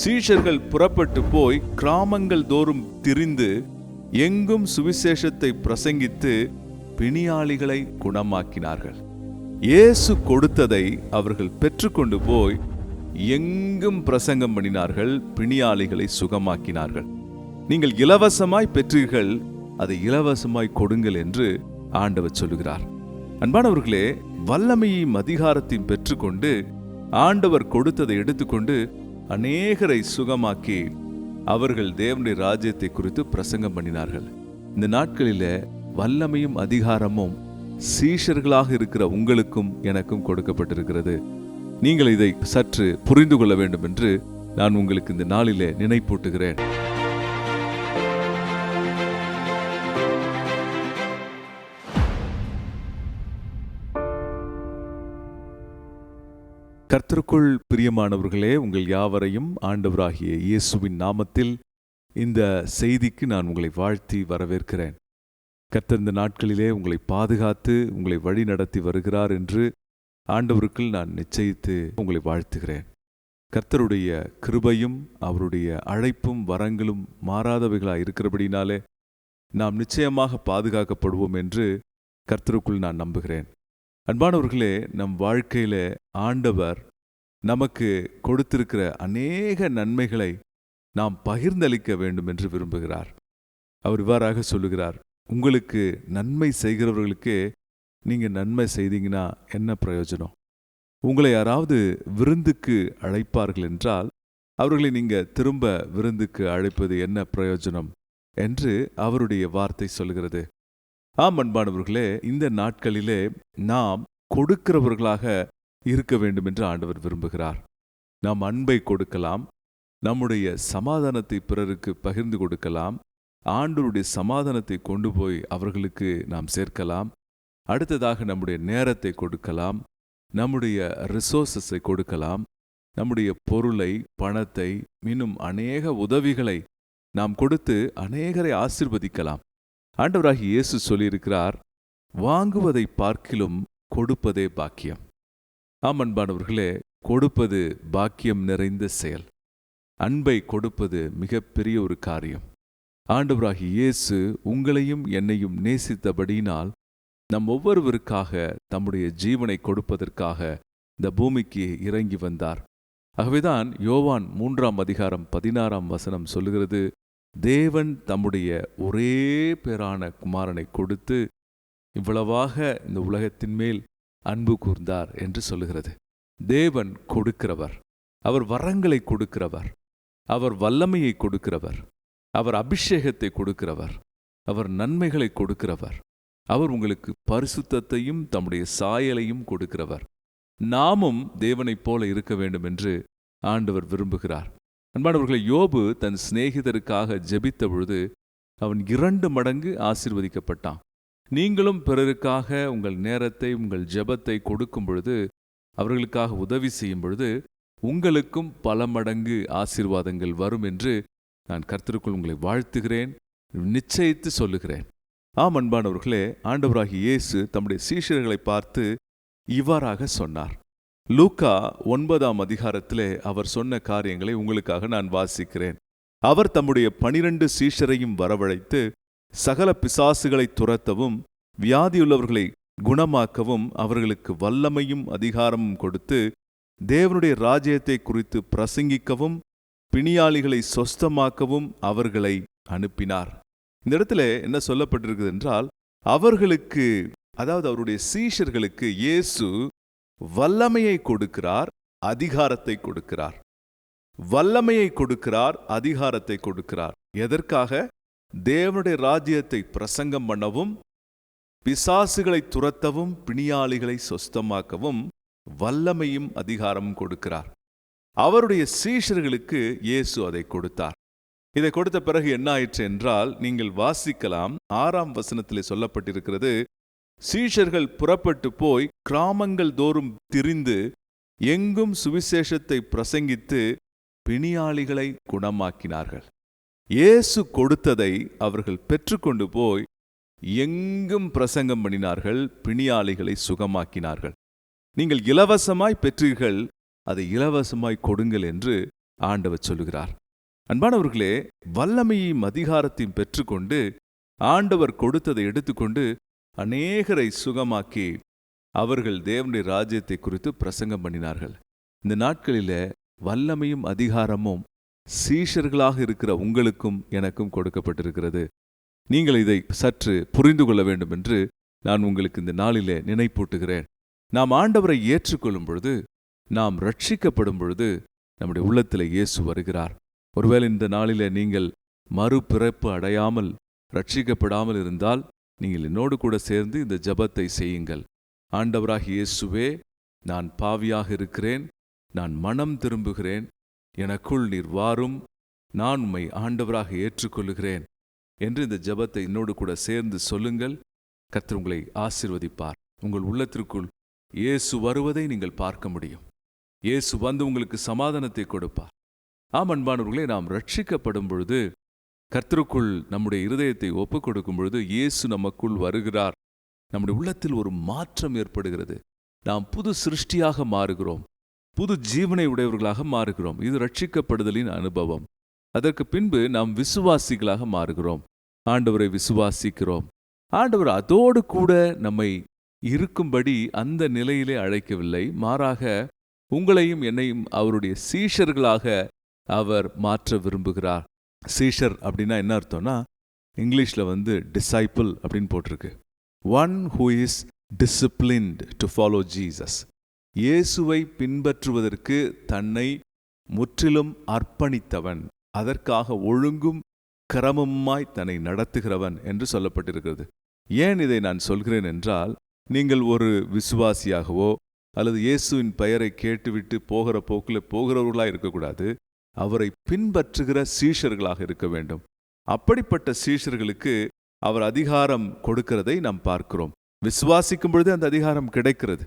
சீஷர்கள் புறப்பட்டு போய் கிராமங்கள் தோறும் திரிந்து எங்கும் சுவிசேஷத்தை பிரசங்கித்து பிணியாளிகளை குணமாக்கினார்கள். இயேசு கொடுத்ததை அவர்கள் பெற்றுக்கொண்டு போய் எங்கும் பிரசங்கம் பண்ணினார்கள், பிணியாளிகளை சுகமாக்கினார்கள். நீங்கள் இலவசமாய் பெற்றீர்கள், அதை இலவசமாய் கொடுங்கள் என்று ஆண்டவர் சொல்லுகிறார். அன்பானவர்களே, வல்லமையும் அதிகாரத்தையும் பெற்றுக்கொண்டு ஆண்டவர் கொடுத்ததை எடுத்துக்கொண்டு அநேகரை சுகமாக்கி அவர்கள் தேவனுடைய ராஜ்யத்தை குறித்து பிரசங்கம் பண்ணினார்கள். இந்த நாட்களில வல்லமையும் அதிகாரமும் சீஷர்களாக இருக்கிற உங்களுக்கும் எனக்கும் கொடுக்கப்பட்டிருக்கிறது. நீங்கள் இதை சற்று புரிந்து கொள்ள வேண்டும் என்று நான் உங்களுக்கு இந்த நாளிலே நினைப்பூட்டுகிறேன். கர்த்தருக்குள் பிரியமானவர்களே, உங்கள் யாவரையும் ஆண்டவராகிய இயேசுவின் நாமத்தில் இந்த செய்திக்கு நான் உங்களை வாழ்த்தி வரவேற்கிறேன். கர்த்தர் இந்த நாட்களிலே உங்களை பாதுகாத்து உங்களை வழி நடத்தி வருகிறார் என்று ஆண்டவருக்குள் நான் நிச்சயித்து உங்களை வாழ்த்துகிறேன். கர்த்தருடைய கிருபையும் அவருடைய அழைப்பும் வரங்களும் மாறாதவைகளாக இருக்கிறபடினாலே நாம் நிச்சயமாக பாதுகாக்கப்படுவோம் என்று கர்த்தருக்குள் நான் நம்புகிறேன். அன்பானவர்களே, நம் வாழ்க்கையில ஆண்டவர் நமக்கு கொடுத்திருக்கிற அநேக நன்மைகளை நாம் பகிர்ந்தளிக்க வேண்டும் என்று விரும்புகிறார். அவர் இவ்வாறாக சொல்லுகிறார், உங்களுக்கு நன்மை செய்கிறவர்களுக்கு நீங்க நன்மை செய்தீங்கன்னா என்ன பிரயோஜனம்? உங்களை யாராவது விருந்துக்கு அழைப்பார்கள் என்றால் அவர்களை நீங்க திரும்ப விருந்துக்கு அழைப்பது என்ன பிரயோஜனம் என்று அவருடைய வார்த்தை சொல்கிறது. ஆம் அன்பானவர்களே, இந்த நாட்களிலே நாம் கொடுக்கிறவர்களாக இருக்க வேண்டும் என்று ஆண்டவர் விரும்புகிறார். நாம் அன்பை கொடுக்கலாம், நம்முடைய சமாதானத்தை பிறருக்கு பகிர்ந்து கொடுக்கலாம், ஆண்டவருடைய சமாதானத்தை கொண்டு போய் அவர்களுக்கு நாம் சேர்க்கலாம். அடுத்ததாக நம்முடைய நேரத்தை கொடுக்கலாம், நம்முடைய ரிசோர்ஸஸை கொடுக்கலாம், நம்முடைய பொருளை, பணத்தை, இன்னும் அநேக உதவிகளை நாம் கொடுத்து அநேகரை ஆசீர்வதிக்கலாம். ஆண்டவராகிய இயேசு சொல்லியிருக்கிறார், வாங்குவதை பார்க்கிலும் கொடுப்பதே பாக்கியம். ஆம் அன்பானவர்களே, கொடுப்பது பாக்கியம் நிறைந்த செயல். அன்பை கொடுப்பது மிகப்பெரிய ஒரு காரியம். ஆண்டவராகிய இயேசு உங்களையும் என்னையும் நேசித்தபடியினால் நம் ஒவ்வொருவருக்காக தம்முடைய ஜீவனை கொடுப்பதற்காக இந்த பூமிக்கு இறங்கி வந்தார். ஆகவேதான் யோவான் 3:16 சொல்லுகிறது, தேவன் தம்முடைய ஒரே பேரான குமாரனை கொடுத்து இவ்வளவாக இந்த உலகத்தின் மேல் அன்பு கூர்ந்தார் என்று சொல்லுகிறது. தேவன் கொடுக்கிறவர், அவர் வரங்களை கொடுக்கிறவர், அவர் வல்லமையை கொடுக்கிறவர், அவர் அபிஷேகத்தை கொடுக்கிறவர், அவர் நன்மைகளை கொடுக்கிறவர், அவர் உங்களுக்கு பரிசுத்தத்தையும் தம்முடைய சாயலையும் கொடுக்கிறவர். நாமும் தேவனைப் போல இருக்க வேண்டும் என்று ஆண்டவர் விரும்புகிறார். அன்பானவர்களை, யோபு தன் சிநேகிதருக்காக ஜெபித்த பொழுது அவன் 2 மடங்கு ஆசீர்வதிக்கப்பட்டான். நீங்களும் பிறருக்காக உங்கள் நேரத்தை, உங்கள் ஜெபத்தை கொடுக்கும் பொழுது, அவர்களுக்காக உதவி செய்யும் பொழுது உங்களுக்கும் பல மடங்கு ஆசீர்வாதங்கள் வரும் என்று நான் கர்த்தருக்குள் உங்களை வாழ்த்துகிறேன், நிச்சயித்து சொல்லுகிறேன். ஆம் அன்பானவர்களே, ஆண்டவராகிய இயேசு தம்முடைய சீஷர்களை பார்த்து இவ்வாறாக சொன்னார். லூக்கா 9 அவர் சொன்ன காரியங்களை உங்களுக்காக நான் வாசிக்கிறேன். அவர் தம்முடைய 12 சீஷரையும் வரவழைத்து சகல பிசாசுகளை துரத்தவும் வியாதியுள்ளவர்களை குணமாக்கவும் அவர்களுக்கு வல்லமையும் அதிகாரமும் கொடுத்து தேவனுடைய ராஜ்யத்தை குறித்து பிரசங்கிக்கவும் பிணியாளிகளை சொஸ்தமாக்கவும் அவர்களை அனுப்பினார். இந்த இடத்துல என்ன சொல்லப்பட்டிருக்குது என்றால், அவர்களுக்கு, அதாவது அவருடைய சீஷர்களுக்கு இயேசு வல்லமையை கொடுக்கிறார், அதிகாரத்தை கொடுக்கிறார். வல்லமையை கொடுக்கிறார், அதிகாரத்தை கொடுக்கிறார். எதற்காக? தேவனுடைய ராஜ்யத்தை பிரசங்கம் பண்ணவும், பிசாசுகளை துரத்தவும், பிணியாளிகளை சொஸ்தமாக்கவும் வல்லமையும் அதிகாரமும் கொடுக்கிறார். அவருடைய சீஷர்களுக்கு இயேசு அதை கொடுத்தார். இதை கொடுத்த பிறகு என்ன ஆயிற்று என்றால், நீங்கள் வாசிக்கலாம், 6 சொல்லப்பட்டிருக்கிறது, சீஷர்கள் புறப்பட்டு போய் கிராமங்கள் தோறும் திரிந்து எங்கும் சுவிசேஷத்தை பிரசங்கித்து பிணியாளிகளை குணமாக்கினார்கள். இயேசு கொடுத்ததை அவர்கள் பெற்றுக்கொண்டு போய் எங்கும் பிரசங்கம் பண்ணினார்கள், பிணியாளிகளை சுகமாக்கினார்கள். நீங்கள் இலவசமாய் பெற்றீர்கள், அதை இலவசமாய் கொடுங்கள் என்று ஆண்டவர் சொல்லுகிறார். அன்பானவர்களே, வல்லமையும் அதிகாரத்தையும் பெற்றுக்கொண்டு ஆண்டவர் கொடுத்ததை எடுத்துக்கொண்டு அநேகரை சுகமாக்கி அவர்கள் தேவனுடைய ராஜ்யத்தை குறித்து பிரசங்கம் பண்ணினார்கள். இந்த நாட்களில வல்லமையும் அதிகாரமும் சீஷர்களாக இருக்கிற உங்களுக்கும் எனக்கும் கொடுக்கப்பட்டிருக்கிறது. நீங்கள் இதை சற்று புரிந்து கொள்ள வேண்டும் என்று நான் உங்களுக்கு இந்த நாளிலே நினைப்பூட்டுகிறேன். நாம் ஆண்டவரை ஏற்றுக்கொள்ளும் பொழுது, நாம் ரட்சிக்கப்படும் பொழுது நம்முடைய உள்ளத்தில் இயேசு வருகிறார். ஒருவேளை இந்த நாளிலே நீங்கள் மறுபிறப்பு அடையாமல் ரட்சிக்கப்படாமல் இருந்தால் நீங்கள் என்னோடு கூட சேர்ந்து இந்த ஜெபத்தை செய்யுங்கள். ஆண்டவராகிய இயேசுவே, நான் பாவியாக இருக்கிறேன், நான் மனம் திரும்புகிறேன், எனக்குள் நீர் வாரும், நான் உம்மை ஆண்டவராக ஏற்றுக்கொள்ளுகிறேன் என்று இந்த ஜெபத்தை என்னோடு கூட சேர்ந்து சொல்லுங்கள். கர்த்தர் உங்களை ஆசீர்வதிப்பார். உங்கள் உள்ளத்திற்குள் இயேசு வருவதை நீங்கள் பார்க்க முடியும். இயேசு வந்து உங்களுக்கு சமாதானத்தை கொடுப்பார். ஆம் அன்பானவர்களே, நாம் ரட்சிக்கப்படும் பொழுது, கர்த்தருக்குள் நம்முடைய இருதயத்தை ஒப்புக் கொடுக்கும் பொழுது இயேசு நமக்குள் வருகிறார். நம்முடைய உள்ளத்தில் ஒரு மாற்றம் ஏற்படுகிறது. நாம் புது சிருஷ்டியாக மாறுகிறோம், புது ஜீவனை உடையவர்களாக மாறுகிறோம். இது ரட்சிக்கப்படுதலின் அனுபவம். அதற்கு பின்பு நாம் விசுவாசிகளாக மாறுகிறோம். ஆண்டவரை விசுவாசிக்கிறோம். ஆண்டவர் அதோடு கூட நம்மை இருக்கும்படி அந்த நிலையிலே அழைக்கவில்லை. மாறாக உங்களையும் என்னையும் அவருடைய சீஷர்களாக அவர் மாற்ற விரும்புகிறார். சீஷர் அப்படின்னா என்ன அர்த்தம்னா, இங்கிலீஷில் டிசைபிள் அப்படின்னு போட்டிருக்கு. One who is disciplined to follow Jesus. இயேசுவை பின்பற்றுவதற்கு தன்னை முற்றிலும் அர்ப்பணித்தவன், அதற்காக ஒழுங்கும் கிரமமாய் தன்னை நடத்துகிறவன் என்று சொல்லப்பட்டிருக்கிறது. ஏன் இதை நான் சொல்கிறேன் என்றால், நீங்கள் ஒரு விசுவாசியாகவோ அல்லது இயேசுவின் பெயரை கேட்டுவிட்டு போகிற போக்கில் போகிறவர்களாக இருக்கக்கூடாது. அவரை பின்பற்றுகிற சீஷர்களாக இருக்க வேண்டும். அப்படிப்பட்ட சீஷர்களுக்கு அவர் அதிகாரம் கொடுக்கிறதை நாம் பார்க்கிறோம். விசுவாசிக்கும் பொழுதே அந்த அதிகாரம் கிடைக்கிறது.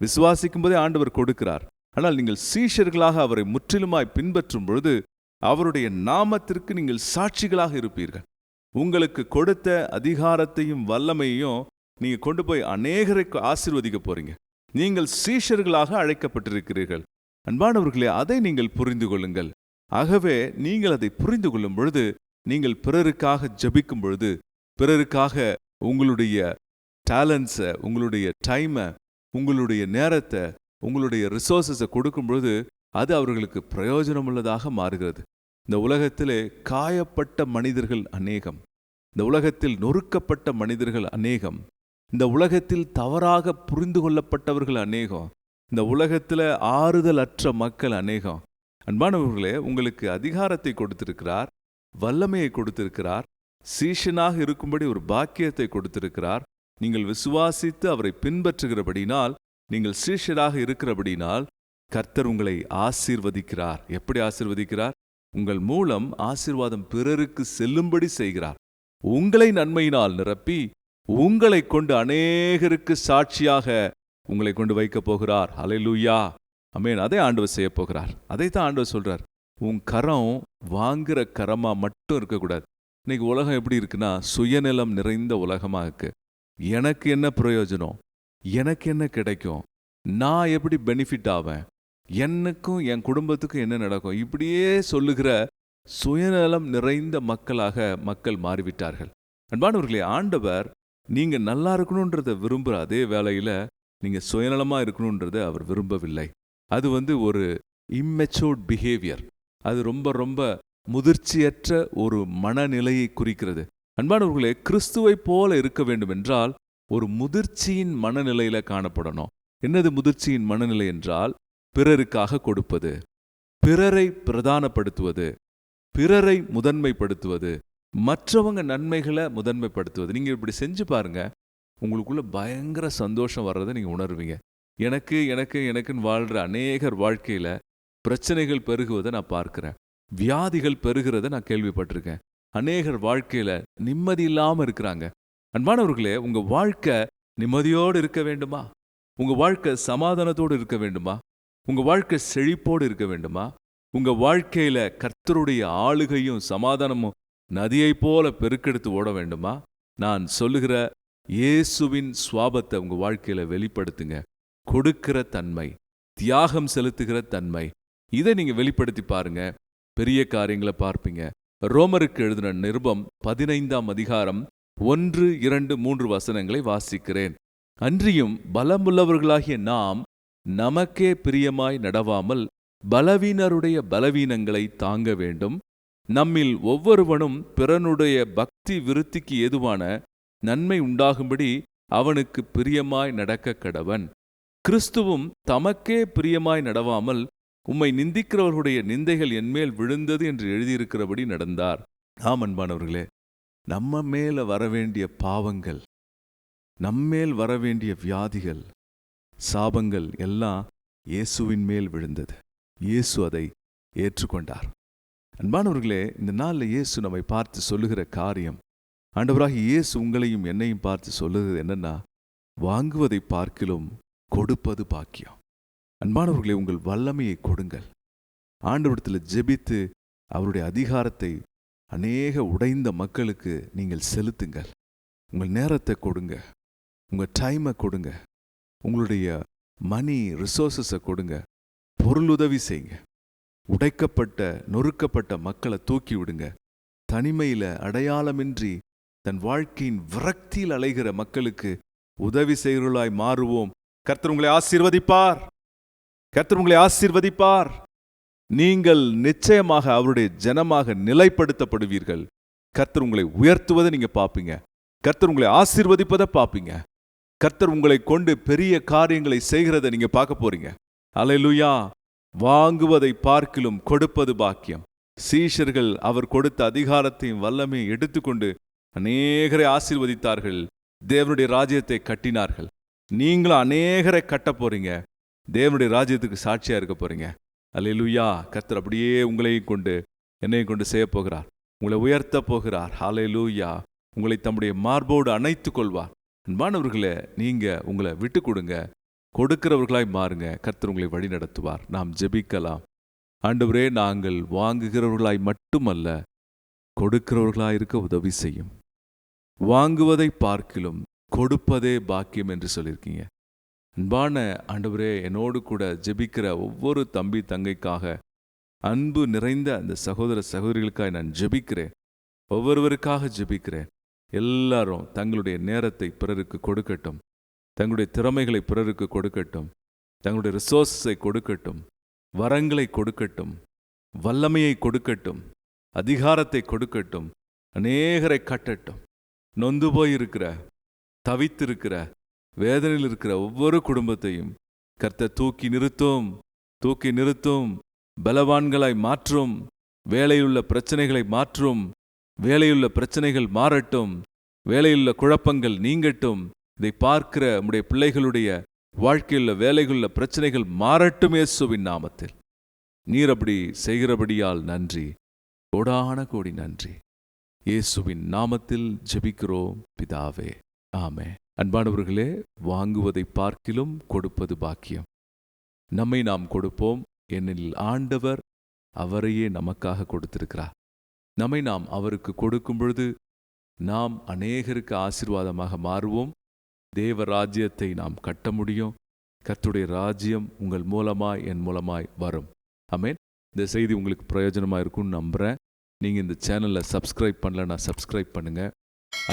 விசுவாசிக்கும் போதே ஆண்டவர் கொடுக்கிறார். ஆனால் நீங்கள் சீஷர்களாக அவரை முற்றிலுமாய் பின்பற்றும் பொழுது அவருடைய நாமத்திற்கு நீங்கள் சாட்சிகளாக இருப்பீர்கள். உங்களுக்கு கொடுத்த அதிகாரத்தையும் வல்லமையையும் நீங்க கொண்டு போய் அநேகரை ஆசீர்வதிக்க போறீங்க. நீங்கள் சீஷர்களாக அழைக்கப்பட்டிருக்கிறீர்கள். அன்பானவர்களே, அதை நீங்கள் புரிந்து கொள்ளுங்கள். ஆகவே நீங்கள் அதை புரிந்து கொள்ளும் பொழுது, நீங்கள் பிறருக்காக ஜெபிக்கும் பொழுது, பிறருக்காக உங்களுடைய டேலண்ட்ஸை, உங்களுடைய டைமை, உங்களுடைய நேரத்தை, உங்களுடைய ரிசோர்ஸஸை கொடுக்கும் பொழுது அது அவர்களுக்கு பிரயோஜனமுள்ளதாக மாறுகிறது. இந்த உலகத்திலே காயப்பட்ட மனிதர்கள் அநேகம். இந்த உலகத்தில் நொறுக்கப்பட்ட மனிதர்கள் அநேகம். இந்த உலகத்தில் தவறாக புரிந்து கொள்ளப்பட்டவர்கள் அநேகம். இந்த உலகத்தில் ஆறுதல் அற்ற மக்கள் அநேகம். அன்பானவர்களே, உங்களுக்கு அதிகாரத்தை கொடுத்திருக்கிறார், வல்லமையை கொடுத்திருக்கிறார், சீஷனாக இருக்கும்படி ஒரு பாக்கியத்தை கொடுத்திருக்கிறார். நீங்கள் விசுவாசித்து அவரை பின்பற்றுகிறபடினால், நீங்கள் சீஷராக இருக்கிறபடினால் கர்த்தர் உங்களை ஆசீர்வதிக்கிறார். எப்படி ஆசீர்வதிக்கிறார்? உங்கள் மூலம் ஆசீர்வாதம் பிறருக்கு செல்லும்படி செய்கிறார். உங்களை நன்மையினால் நிரப்பி உங்களை கொண்டு அநேகருக்கு சாட்சியாக உங்களை கொண்டு வைக்கப் போகிறார். ஹல்லேலூயா, ஆமென். அதை ஆண்டவர் செய்ய போகிறார். அதைத்தான் ஆண்டவர் சொல்றார். உன் கரம் வாங்குற கரமா மட்டும் இருக்கக்கூடாது. இன்னைக்கு உலகம் எப்படி இருக்குன்னா, சுயநலம் நிறைந்த உலகமா இருக்கு. எனக்கு என்ன பிரயோஜனம், எனக்கு என்ன கிடைக்கும், நான் எப்படி பெனிஃபிட் ஆவேன், எனக்கும் என் குடும்பத்துக்கும் என்ன நடக்கும், இப்படியே சொல்லுகிற சுயநலம் நிறைந்த மக்களாக மக்கள் மாறிவிட்டார்கள். அன்பானவர்களே, ஆண்டவர் நீங்க நல்லா இருக்கணும்ன்றத விரும்புகிற அதே வேளையில நீங்க சுயநலமா இருக்கணும்ன்றத அவர் விரும்பவில்லை. அது ஒரு இம்மெச்சூர்ட் பிஹேவியர். அது ரொம்ப ரொம்ப முதிர்ச்சியற்ற ஒரு மனநிலையை குறிக்கிறது. அன்பானவர்களே, கிறிஸ்துவை போல இருக்க வேண்டும் என்றால் ஒரு முதிர்ச்சியின் மனநிலையில காணப்படணும். என்னது முதிர்ச்சியின் மனநிலை என்றால், பிறருக்காக கொடுப்பது, பிறரை பிரதானப்படுத்துவது, பிறரை முதன்மைப்படுத்துவது, மற்றவங்க நன்மைகளை முதன்மைப்படுத்துவது. நீங்க இப்படி செஞ்சு பாருங்க, உங்களுக்குள்ள பயங்கர சந்தோஷம் வர்றதை நீங்க உணர்வீங்க. எனக்கு எனக்கு எனக்குன்னு வாழ்ற அநேகர் வாழ்க்கையில பிரச்சனைகள் பெருகுவதை நான் பார்க்கிறேன். வியாதிகள் பெருகிறத நான் கேள்விப்பட்டிருக்கேன். அநேகர் வாழ்க்கையில நிம்மதி இல்லாம இருக்கிறாங்க. அன்பானவர்களே, உங்க வாழ்க்கை நிம்மதியோடு இருக்க வேண்டுமா? உங்க வாழ்க்கை சமாதானத்தோடு இருக்க வேண்டுமா? உங்க வாழ்க்கை செழிப்போடு இருக்க வேண்டுமா? உங்க வாழ்க்கையில கர்த்தருடைய ஆளுகையும் சமாதானமும் நதியை போல பெருக்கெடுத்து ஓட வேண்டுமா? நான் சொல்லுகிற இயேசுவின் சுவாபத்தை உங்க வாழ்க்கையில வெளிப்படுத்துங்க. கொடுக்கிற தன்மை, தியாகம் செலுத்துகிற தன்மை, இதை நீங்க வெளிப்படுத்தி பாருங்க. பெரிய காரியங்களை பார்ப்பீங்க. ரோமருக்கு எழுதின நிருபம் 15ஆம் அதிகாரம் 1, 2, 3 வசனங்களை வாசிக்கிறேன். அன்றியும் பலமுள்ளவர்களாகிய நாம் நமக்கே பிரியமாய் நடவாமல் பலவீனருடைய பலவீனங்களை தாங்க வேண்டும். நம்மில் ஒவ்வொருவனும் பிறனுடைய பக்தி விருத்திக்கு ஏதுவான நன்மை உண்டாகும்படி அவனுக்கு பிரியமாய் நடக்க கடவன். கிறிஸ்துவும் தமக்கே பிரியமாய் நடவாமல் உம்மை நிந்திக்கிறவர்களுடைய நிந்தைகள் என்மேல் விழுந்தது என்று எழுதியிருக்கிறபடி நடந்தார். ஆம் அன்பானவர்களே, நம்ம மேல வரவேண்டிய பாவங்கள், நம்மேல் வரவேண்டிய வியாதிகள், சாபங்கள் எல்லாம் இயேசுவின் மேல் விழுந்தது. இயேசு அதை ஏற்றுக்கொண்டார். அன்பானவர்களே, இந்த நாளில் இயேசு நம்மை பார்த்து சொல்லுகிற காரியம், ஆண்டவராகிய இயேசு உங்களையும் என்னையும் பார்த்து சொல்லுகிறது என்னன்னா, வாங்குவதை பார்க்கிலும் கொடுப்பது பாக்கியம். அன்பானவர்களே, உங்கள் வல்லமையை கொடுங்கள். ஆண்டவரிடத்தில் ஜெபித்து அவருடைய அதிகாரத்தை அநேக உடைந்த மக்களுக்கு நீங்கள் செலுத்துங்கள். உங்கள் நேரத்தை கொடுங்க, உங்கள் டைமை கொடுங்க, உங்களுடைய மணி ரிசோர்ஸஸை கொடுங்க, பொருளுதவி செய்யுங்க. உடைக்கப்பட்ட நொறுக்கப்பட்ட மக்களை தூக்கி விடுங்க. தனிமையில் அடையாளமின்றி தன் வாழ்க்கையின் விரக்தியில் அலைகிற மக்களுக்கு உதவி செய்கிறவர்களாய் மாறுவோம். கர்த்தர் உங்களை ஆசீர்வதிப்பார். கர்த்தர் உங்களை ஆசீர்வதிப்பார். நீங்கள் நிச்சயமாக அவருடைய ஜனமாக நிலைப்படுத்தப்படுவீர்கள். கர்த்தர் உங்களை உயர்த்துவதை நீங்க பார்ப்பீங்க. கர்த்தர் உங்களை ஆசீர்வதிப்பதை பார்ப்பீங்க. கர்த்தர் உங்களை கொண்டு பெரிய காரியங்களை செய்கிறதை நீங்க பார்க்க போறீங்க. அல்லேலூயா. வாங்குவதை பார்க்கிலும் கொடுப்பது பாக்கியம். சீஷர்கள் அவர் கொடுத்த அதிகாரத்தையும் வல்லமையும் எடுத்துக்கொண்டு அநேகரை ஆசீர்வதித்தார்கள். தேவனுடைய ராஜ்யத்தை கட்டினார்கள். நீங்களும் அநேகரை கட்ட போறீங்க. தேவனுடைய ராஜ்யத்துக்கு சாட்சியா இருக்க போறீங்க. அல்லேலூயா. கர்த்தர் அப்படியே உங்களையும் கொண்டு என்னையும் கொண்டு செய்ய போகிறார். உங்களை உயர்த்த போகிறார். அல்லேலூயா. உங்களை தம்முடைய மார்போடு அணைத்துக் கொள்வார். அன்பானவர்களே, நீங்க உங்களை விட்டு கொடுங்க, கொடுக்கிறவர்களாய் மாறுங்க. கர்த்தர் உங்களை வழி நடத்துவார். நாம் ஜெபிக்கலாம். ஆண்டவரே, நாங்கள் வாங்குகிறவர்களாய் மட்டுமல்ல, கொடுக்கிறவர்களாய் இருக்க உதவி செய்யும். வாங்குவதை பார்க்கிலும் கொடுப்பதே பாக்கியம் என்று சொல்லியிருக்கீங்க. அன்பான ஆண்டவரே, என்னோடு கூட ஜெபிக்கிற ஒவ்வொரு தம்பி தங்கைக்காக, அன்பு நிறைந்த அந்த சகோதர சகோதரிகளுக்காக நான் ஜெபிக்கிறேன். ஒவ்வொருவருக்காக ஜெபிக்கிறேன். எல்லாரும் தங்களுடைய நேரத்தை பிறருக்கு கொடுக்கட்டும், தங்களுடைய திறமைகளை பிறருக்கு கொடுக்கட்டும், தங்களுடைய ரிசோர்ஸை கொடுக்கட்டும், வரங்களை கொடுக்கட்டும், வல்லமையை கொடுக்கட்டும், அதிகாரத்தை கொடுக்கட்டும், அநேகரை கட்டட்டும். நொந்து போயிருக்கிற, தவித்திருக்கிற, வேதனையில் இருக்கிற ஒவ்வொரு குடும்பத்தையும் கர்த்தர் தூக்கி நிறுத்தும், தூக்கி நிறுத்தும். பலவான்களாய் மாற்றும். வேலையுள்ள பிரச்சனைகளை மாற்றும். வேலையுள்ள பிரச்சனைகள் மாறட்டும். வேலையுள்ள குழப்பங்கள் நீங்கட்டும். இதை பார்க்கிற நம்முடைய பிள்ளைகளுடைய வாழ்க்கையுள்ள வேலைகளுள்ள பிரச்சனைகள் மாறட்டும் இயேசுவின் நாமத்தில். நீர் அப்படி செய்கிறபடியால் நன்றி, கோடான கோடி நன்றி. இயேசுவின் நாமத்தில் ஜெபிக்கிறோம் பிதாவே, ஆமென். அன்பானவர்களே, வாங்குவதை பார்க்கிலும் கொடுப்பது பாக்கியம். நம்மை நாம் கொடுப்போம். ஏனெனில் ஆண்டவர் அவரையே நமக்காக கொடுத்திருக்கிறார். நம்மை நாம் அவருக்கு கொடுக்கும் பொழுது நாம் அநேகருக்கு ஆசீர்வாதமாக மாறுவோம். தேவ ராஜ்யத்தை நாம் கட்ட முடியும். கர்த்தருடைய ராஜ்யம் உங்கள் மூலமாய் என் மூலமாய் வரும். ஆமென். இந்த செய்தி உங்களுக்கு பிரயோஜனமாக இருக்கும்னு நம்புகிறேன். நீங்கள் இந்த சேனலில் சப்ஸ்கிரைப் பண்ணலன்னா சப்ஸ்கிரைப் பண்ணுங்கள்.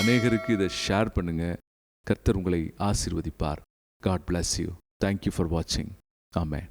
அநேகருக்கு இதை ஷேர் பண்ணுங்கள். கர்த்தர் உங்களை ஆசீர்வதிப்பார். God bless you. Thank you for watching. Amen.